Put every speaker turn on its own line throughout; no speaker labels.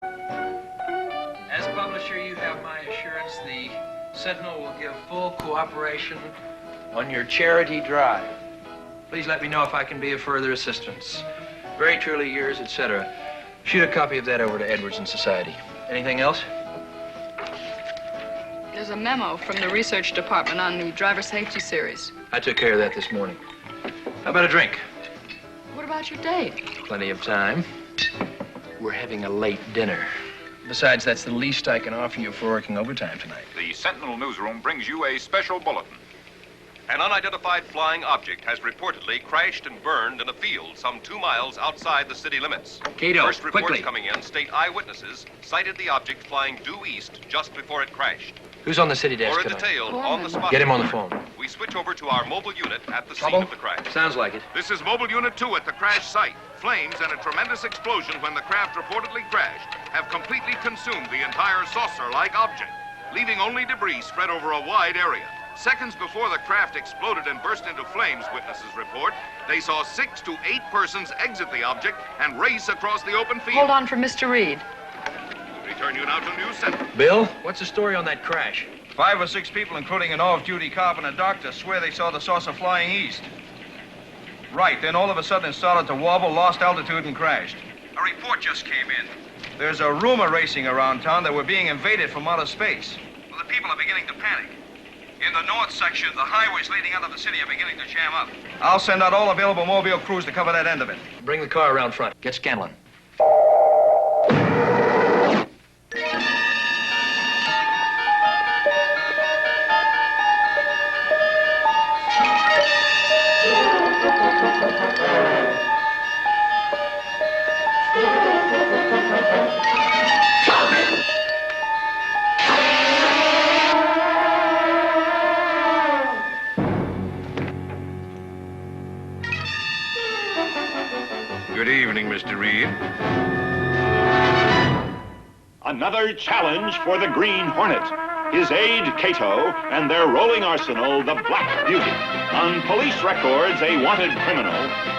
As publisher, you have my assurance the Sentinel will give full cooperation on your charity drive. Please let me know if I can be of further assistance. Very truly yours, etc. Shoot a copy of that over to Edwards and Society. Anything else?
There's a memo from the research department on the driver safety series.
I took care of that this morning. How about a drink?
What about your date?
Plenty of time. We're having a late dinner. Besides, that's the least I can offer you for working overtime tonight.
The Sentinel newsroom brings you a special bulletin.
An unidentified flying object has reportedly crashed and burned in a field some 2 miles outside the city limits.
Cato,
First reports
quickly.
coming in state eyewitnesses cited the object flying due east just before it crashed.
Who's on the city desk
For a
tonight?
detail on the spot.
Get him on the phone.
We switch over to our mobile unit at the
Trouble?
scene of the crash.
Sounds like it.
This is Mobile Unit 2 at the crash site. Flames and a tremendous explosion when the craft reportedly crashed have completely consumed the entire saucer-like object, leaving only debris spread over a wide area. Seconds before the craft exploded and burst into flames, witnesses report, they saw 6 to 8 persons exit the object and race across the open field.
Hold on for Mr. Reed.
Return you now to News Center.
Bill, what's the story on that crash?
5 or 6 people, including an off-duty cop and a doctor, swear they saw the saucer flying east. Right, then all of a sudden it started to wobble, lost altitude, and crashed. A report just came in. There's a rumor racing around town that we're being invaded from outer space. Well, the people are beginning to panic. In the north section, the highways leading out of the city are beginning to jam up. I'll send out all available mobile crews to cover that end of it.
Bring the car around front. Get Scanlon.
Good evening, Mr. Reed.
Another challenge for the Green Hornet, his aide, Cato, and their rolling arsenal, the Black Beauty. On police records, a wanted criminal,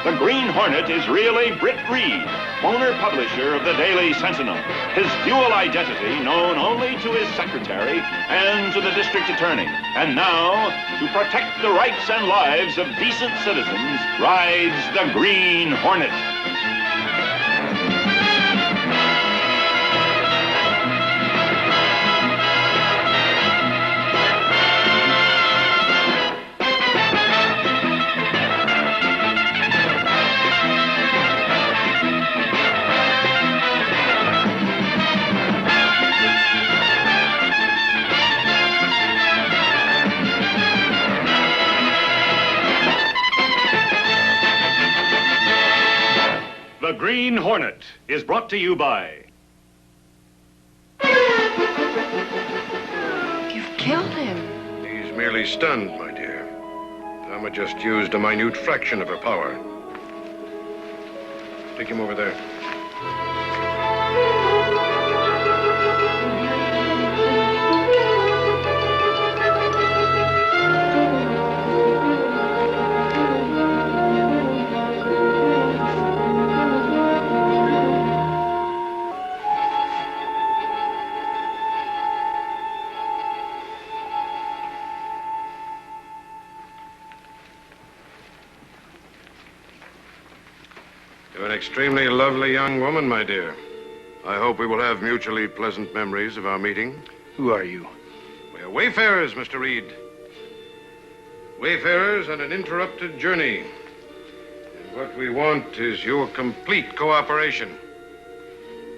the Green Hornet is really Britt Reed, owner publisher of the Daily Sentinel. His dual identity known only to his secretary and to the district attorney. And now, to protect the rights and lives of decent citizens, rides the Green Hornet. The Green Hornet is brought to you by...
You've killed him.
He's merely stunned, my dear. Thelma just used a minute fraction of her power. Take him over there. You're an extremely lovely young woman, my dear. I hope we will have mutually pleasant memories of our meeting.
Who are you?
We are wayfarers, Mr. Reed. Wayfarers on an interrupted journey. And what we want is your complete cooperation.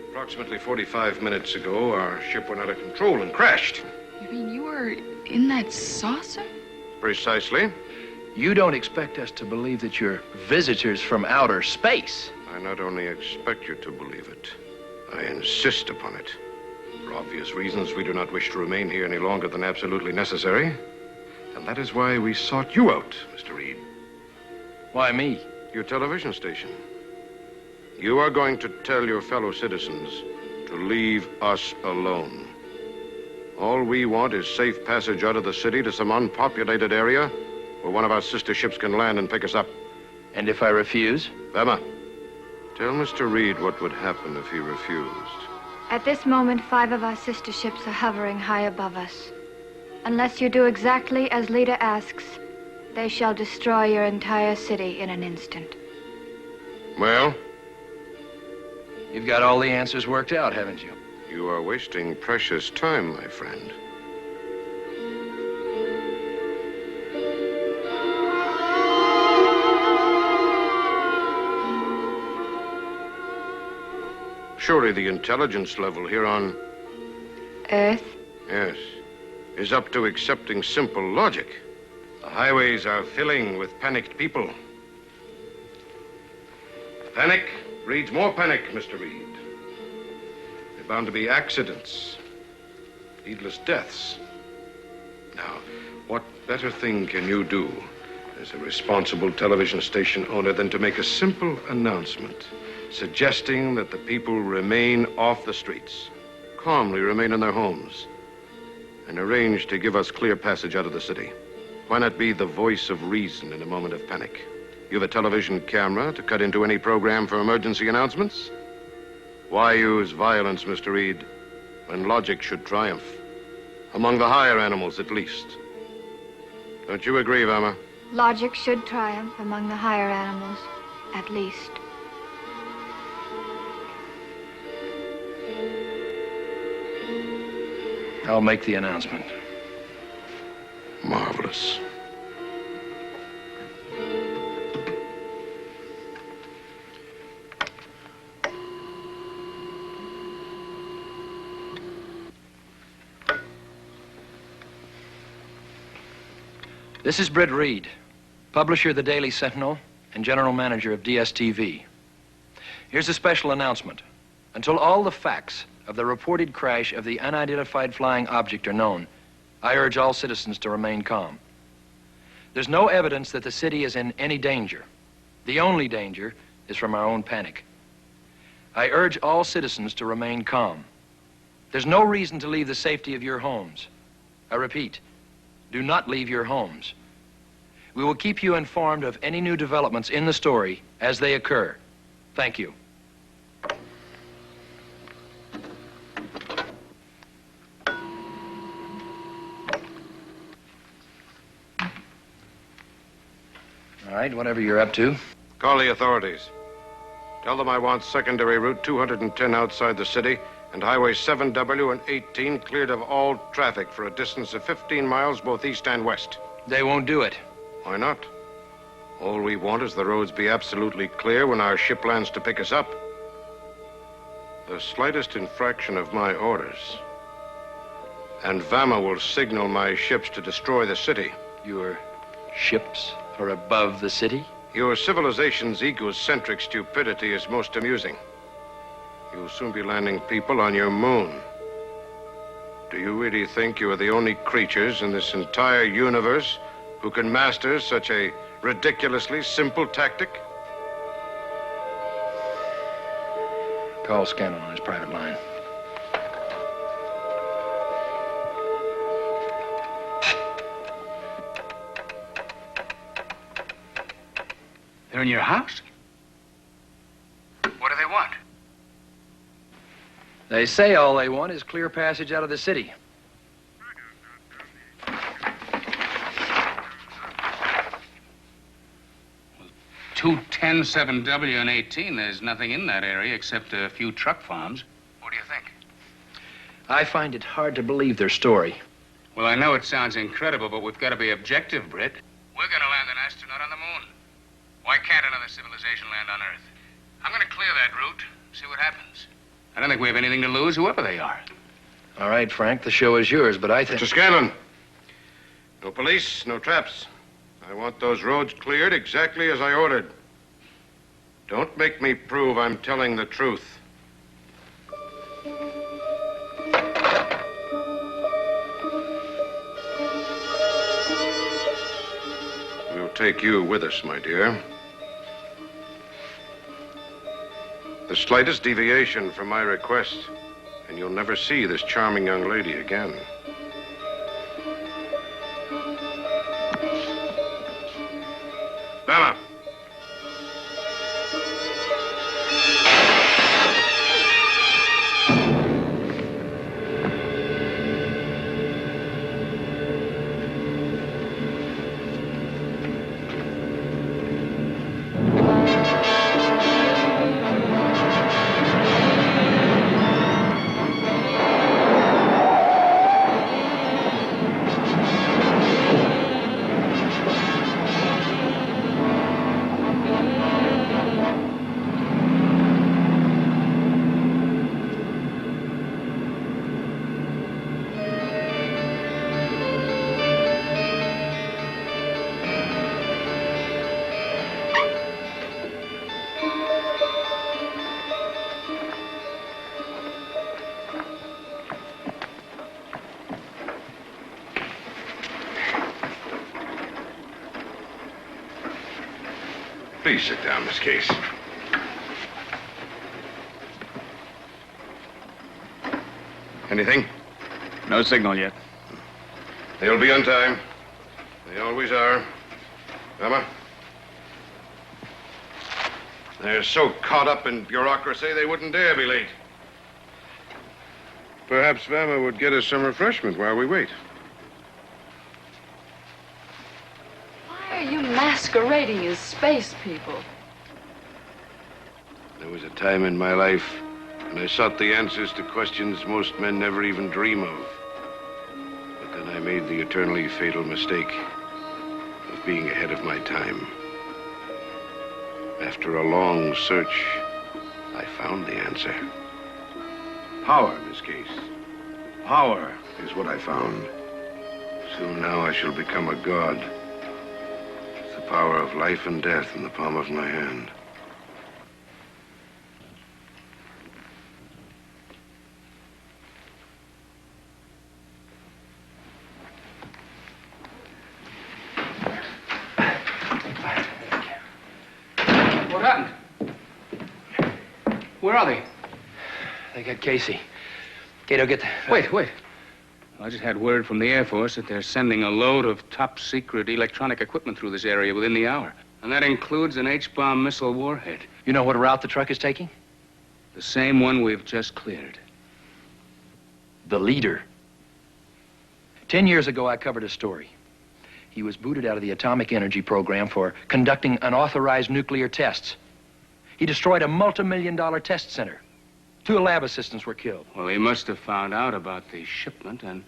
Approximately 45 minutes ago, our ship went out of control and crashed.
You mean you were in that saucer?
Precisely.
You don't expect us to believe that you're visitors from outer space.
I not only expect you to believe it, I insist upon it. For obvious reasons, we do not wish to remain here any longer than absolutely necessary. And that is why we sought you out, Mr. Reed.
Why me?
Your television station. You are going to tell your fellow citizens to leave us alone. All we want is safe passage out of the city to some unpopulated area where one of our sister ships can land and pick us up.
And if I refuse?
Thelma, tell Mr. Reed what would happen if he refused.
At this moment, 5 of our sister ships are hovering high above us. Unless you do exactly as leader asks, they shall destroy your entire city in an instant.
Well,
You've got all the answers worked out, haven't you?
you are wasting precious time, my friend. Surely the intelligence level here on
Earth?
Yes, is up to accepting simple logic. The highways are filling with panicked people. Panic breeds more panic, Mr. Reed. There are bound to be accidents, needless deaths. Now, what better thing can you do as a responsible television station owner than to make a simple announcement suggesting that the people remain off the streets, calmly remain in their homes, and arrange to give us clear passage out of the city? Why not be the voice of reason in a moment of panic? You have a television camera to cut into any program for emergency announcements? Why use violence, Mr. Reed, when logic should triumph? Among the higher animals, at least. Don't you agree, Velma?
Logic should triumph among the higher animals, at least.
I'll make the announcement.
Marvelous.
This is Britt Reed, publisher of the Daily Sentinel and general manager of DSTV. Here's a special announcement. Until all the facts of the reported crash of the unidentified flying object are known, I urge all citizens to remain calm. There's no evidence that the city is in any danger. The only danger is from our own panic. I urge all citizens to remain calm. There's no reason to leave the safety of your homes. I repeat, do not leave your homes. We will keep you informed of any new developments in the story as they occur. Thank you. All right, whatever you're up to.
Call the authorities. Tell them I want secondary route 210 outside the city and highway 7W and 18 cleared of all traffic for a distance of 15 miles both east and west.
They won't do it.
Why not? All we want is the roads be absolutely clear when our ship lands to pick us up. The slightest infraction of my orders, and Vama will signal my ships to destroy the city.
Your ships are above the city?
Your civilization's egocentric stupidity is most amusing. You'll soon be landing people on your moon. Do you really think you are the only creatures in this entire universe who can master such a ridiculously simple tactic?
Call Scanlon on his private line.
They're in your house? What do they want?
They say all they want is clear passage out of the city.
210, 7W, and 18. There's nothing in that area except a few truck farms. What do you think?
I find it hard to believe their story.
Well, I know it sounds incredible, but we've got to be objective, Britt. We're going to land an astronaut on the moon. Why can't another civilization land on Earth? I'm going to clear that route, see what happens. I don't think we have anything to lose, whoever they are.
All right, Frank, the show is yours, but I think...
Mr. Scanlon, no police, no traps. I want those roads cleared exactly as I ordered. Don't make me prove I'm telling the truth. We'll take you with us, my dear. The slightest deviation from my request, and you'll never see this charming young lady again. Bella. Please sit down, Miss Case. Anything?
No signal yet.
They'll be on time. They always are. Emma? They're so caught up in bureaucracy, they wouldn't dare be late. Perhaps Vama would get us some refreshment while we wait.
Why are you masquerading as space people?
There was a time in my life when I sought the answers to questions most men never even dream of. But then I made the eternally fatal mistake of being ahead of my time. After a long search, I found the answer. Power, Miss Case. Power is what I found. Soon now I shall become a god. With the power of life and death in the palm of my hand.
What happened? Where are they?
They got Casey. Cato, get the...
Wait. I just had word from the Air Force that they're sending a load of top-secret electronic equipment through this area within the hour. And that includes an H-bomb missile warhead.
You know what route the truck is taking?
The same one we've just cleared.
The leader. 10 years ago, I covered a story. He was booted out of the atomic energy program for conducting unauthorized nuclear tests. He destroyed a multi-million-dollar test center. 2 lab assistants were killed.
Well, he must have found out about the shipment, and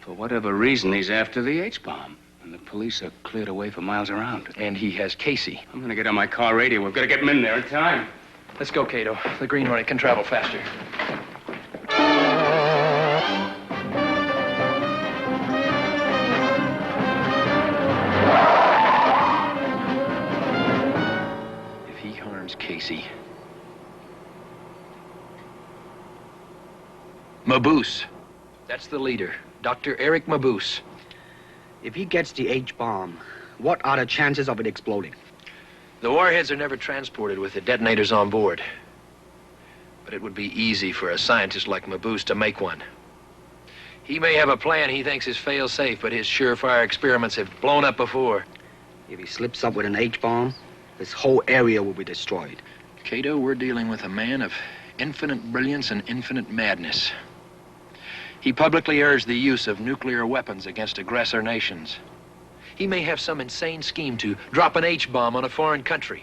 for whatever reason, he's after the H-bomb. And the police are cleared away for miles around.
And he has Casey.
I'm gonna get on my car radio. We've got to get him in there in time.
Let's go, Cato. The Green Hornet can travel faster. If he harms Casey... Mabuse. That's the leader, Dr. Eric Mabuse.
If he gets the H-bomb, what are the chances of it exploding?
The warheads are never transported with the detonators on board. But it would be easy for a scientist like Mabuse to make one. He may have a plan he thinks is fail-safe, but his surefire experiments have blown up before.
If he slips up with an H-bomb, this whole area will be destroyed.
Cato, we're dealing with a man of infinite brilliance and infinite madness. He publicly urged the use of nuclear weapons against aggressor nations. He may have some insane scheme to drop an H-bomb on a foreign country.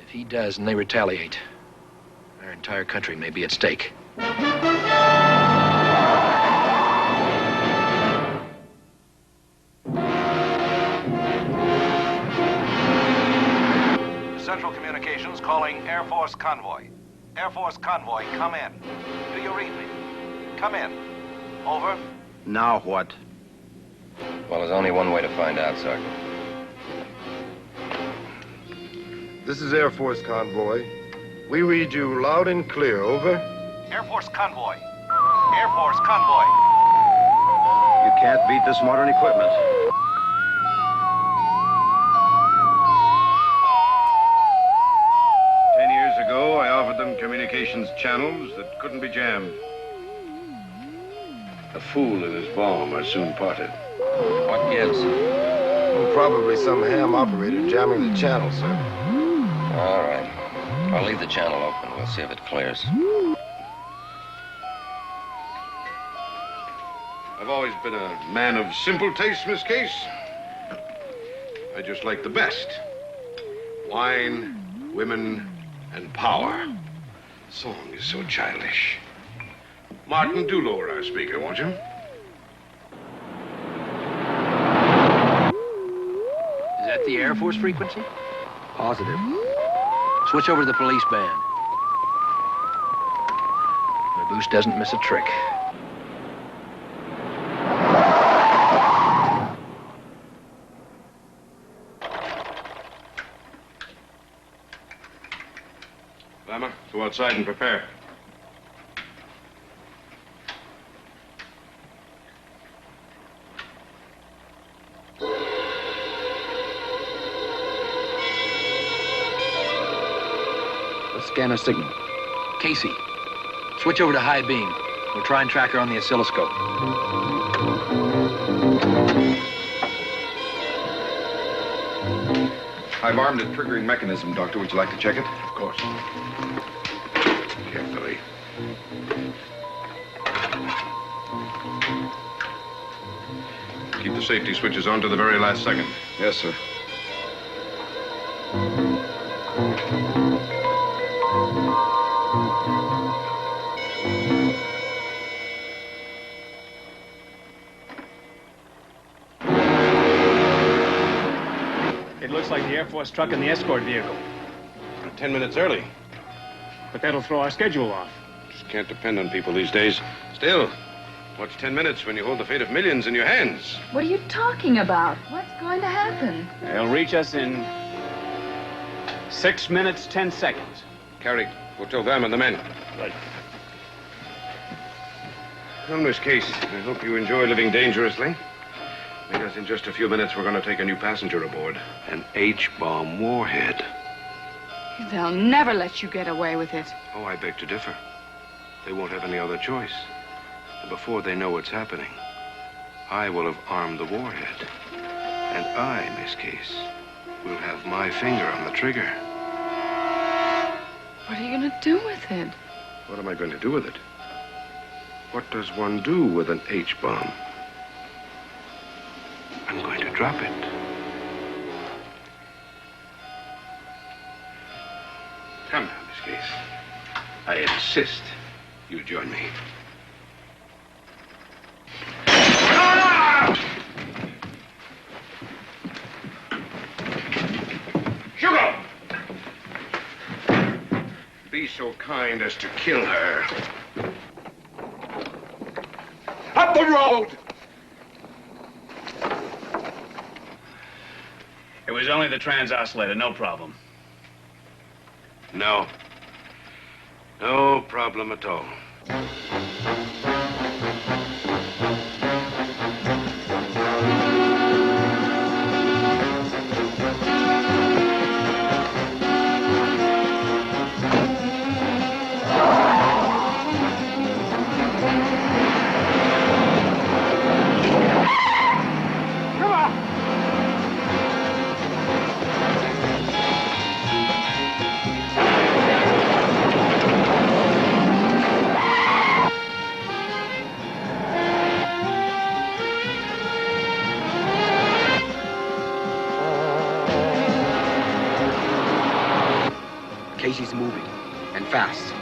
If he does and they retaliate, our entire country may be at stake.
Central Communications calling Air Force Convoy. Air Force Convoy, come in. Do you read me? Come in. Over.
Now what?
Well, there's only one way to find out, Sergeant.
This is Air Force Convoy. We read you loud and clear, over.
Air Force Convoy. Air Force Convoy.
You can't beat this modern equipment.
Years ago, I offered them communications channels that couldn't be jammed. A fool and his bomb are soon parted.
What gives?
Probably some ham operator jamming the channel, sir.
All right. I'll leave the channel open. We'll see if it clears.
I've always been a man of simple taste, Miss Case. I just like the best. Wine, women, and power. Song is so childish. Martin, do lower our speaker, won't you?
Is that the Air Force frequency?
Positive.
Switch over to the police band. Mabuse doesn't miss a trick.
Lama, go outside and prepare.
scanner signal.
Casey, switch over to high beam. We'll try and track her on the oscilloscope.
I've armed a triggering mechanism, Doctor. Would you like to check it?
Of course. Carefully. Keep the safety switches on to the very last second.
Yes, sir.
It looks like the Air Force truck and the escort vehicle.
10 minutes early.
But that'll throw our schedule off.
Just can't depend on people these days. Still, what's 10 minutes when you hold the fate of millions in your hands?
What are you talking about? What's going to happen?
They'll reach us in 6 minutes, 10 seconds.
Carrie, go tell them and the men.
Right.
Well, Miss Case, I hope you enjoy living dangerously. Because in just a few minutes, we're going to take a new passenger aboard. An H-bomb warhead.
They'll never let you get away with it.
Oh, I beg to differ. They won't have any other choice. And before they know what's happening, I will have armed the warhead. And I, Miss Case, will have my finger on the trigger.
What are you going to do with it?
What am I going to do with it? What does one do with an H-bomb? I'm going to drop it. Come now, Miss Case. I insist you join me. Hugo! Be so kind as to kill her. Up the road!
It was only the trans-oscillator, no problem.
No. No problem at all.
Casey's moving, and fast.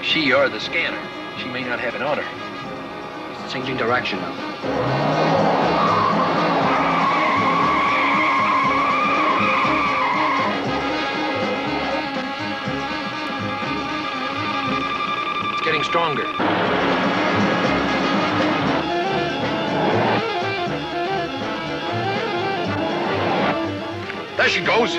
She or the scanner. She may not have it on her.
It's changing direction now.
It's getting stronger.
There she goes.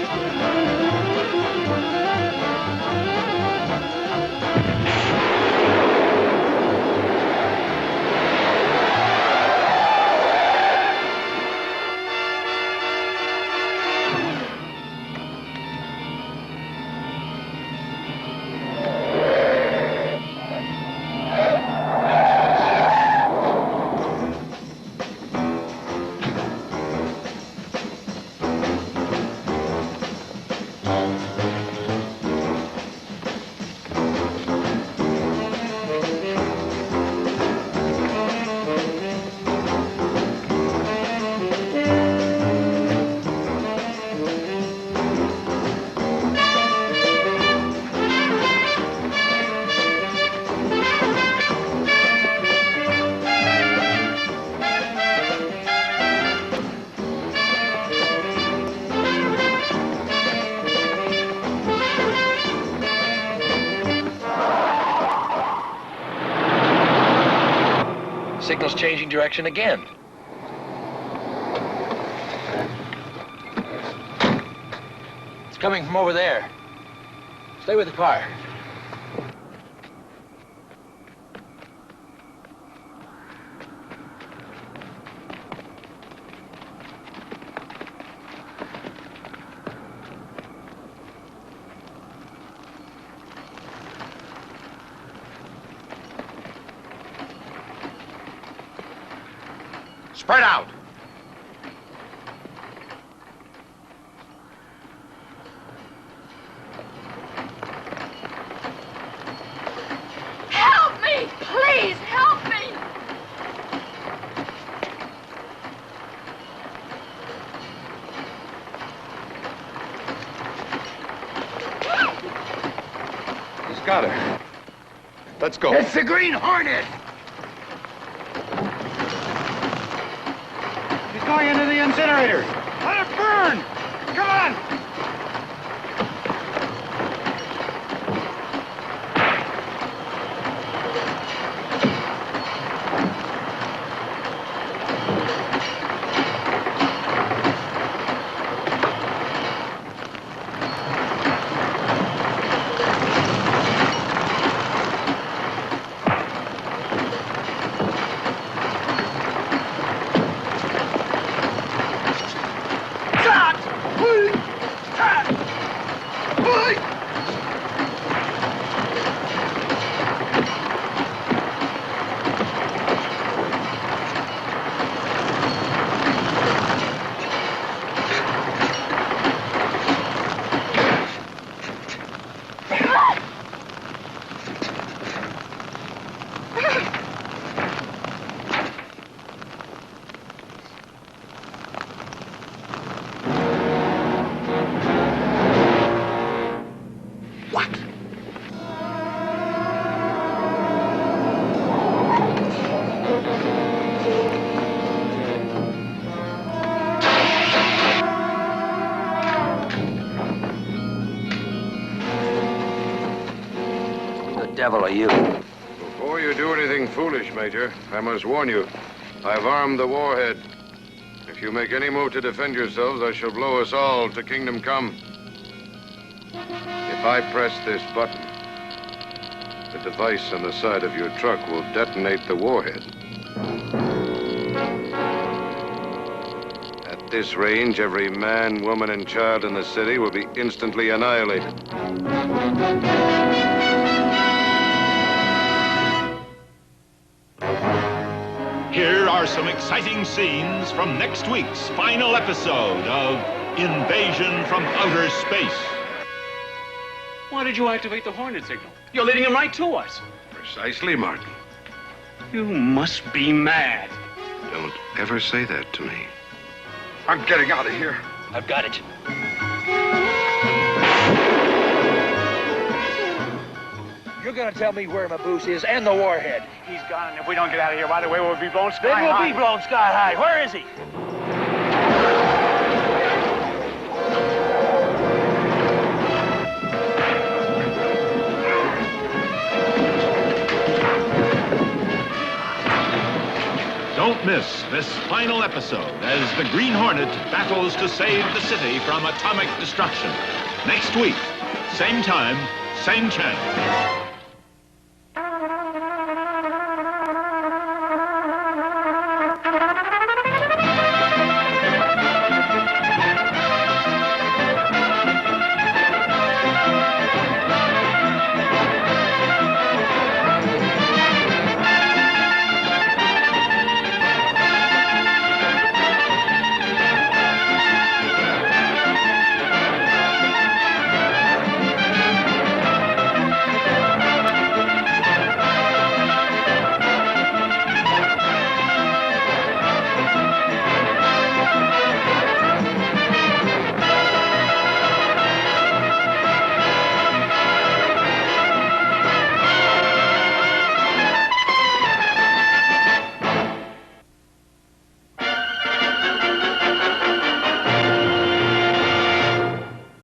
Signal's changing direction again. It's coming from over there. Stay with the car.
Spread out.
Help me! Please, help me!
He's got her. Let's go.
It's the Green Hornet!
He's going into the incinerator. Let it burn! Come on!
Devil are you?
Before you do anything foolish, Major, I must warn you. I've armed the warhead. If you make any move to defend yourselves, I shall blow us all to Kingdom Come. If I press this button, the device on the side of your truck will detonate the warhead. At this range, every man, woman, and child in the city will be instantly annihilated.
Here are some exciting scenes from next week's final episode of Invasion from Outer Space.
Why did you activate the Hornet signal? You're leading him right to us.
Precisely, Martin.
You must be mad.
Don't ever say that to me.
I'm getting out of here.
I've got it.
You're gonna tell me where my booze is and the warhead.
He's gone, and if we don't get out of here right away, we'll be blown sky high.
Then we'll be blown sky high. Where is he?
Don't miss this final episode as the Green Hornet battles to save the city from atomic destruction. Next week, same time, same channel.